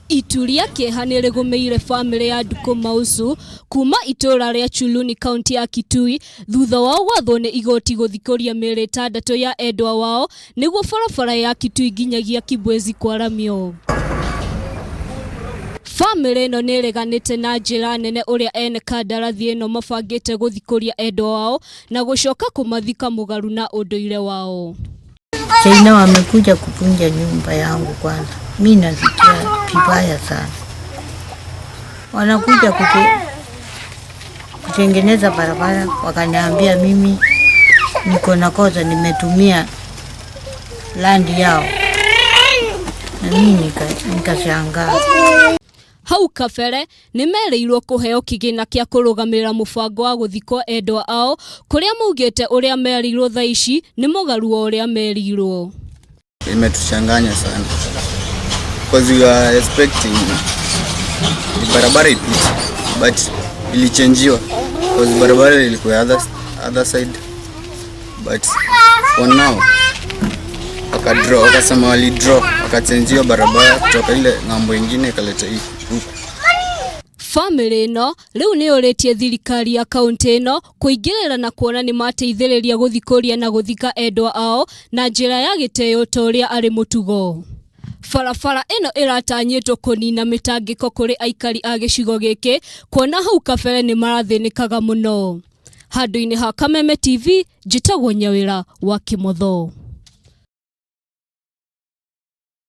Ituria kĩeha nĩ rĩgũmĩire famĩlĩ ya Nduku Mausu kuma itura rĩa Chuluni kaunti ya Kitui thutha wao gwathwo nĩ igoti gũthikũria mĩĩrĩ 6 ya endwa wao nĩguo barabara ya Kitui nginyagia Kibwezi kwaramio. Famĩlĩ ĩno nĩ ĩreganĩte na njĩra nene ũrĩa ene kandarathi ĩno mabangĩte gũthikũria endwa wao na gũcoka kũmathika mũgaru na ũndũire wao. China wamekuja kupunja nyumba yangu kwanza. Mimi nasikia vibaya sana. Wanakuja kutengeneza barabara, wakaniambia mimi niko na kosa, nimetumia land yao. Na mimi nikashangaa. Hau kabere nimereirwo kuheo kigina kia kurugamira mubango wa guthikwo endwa ao kuria maugite uria merirwo tha ici ni mugaru uria merirwo. Imetushanganya sana because we are expecting the barabara ipite but ilichangiwa because barabara ilikuwa other side but for now wakasema walidraw wakachangiwa barabara kutoka ile ngambo nyingine ikaleta hii huku. Famĩlĩ ĩno rĩu nĩ ũrĩtie thirikari ya kaunti ĩno kũingĩrĩra na kuona nĩ mateithĩrĩria gũthikũria na gũthika endwa ao na njĩra ya gĩtĩo ta ũrĩa arĩ mũtugo. Barabara ĩno ĩratanyĩtwo kũnina mĩtangĩko kũrĩ aikari a gĩcigo gĩkĩ kuona hau kabere nĩ marathĩnĩkaga mũno. Handũ-inĩ ha Kameme TV njĩtagwo Nyawĩra wa Kĩmotho.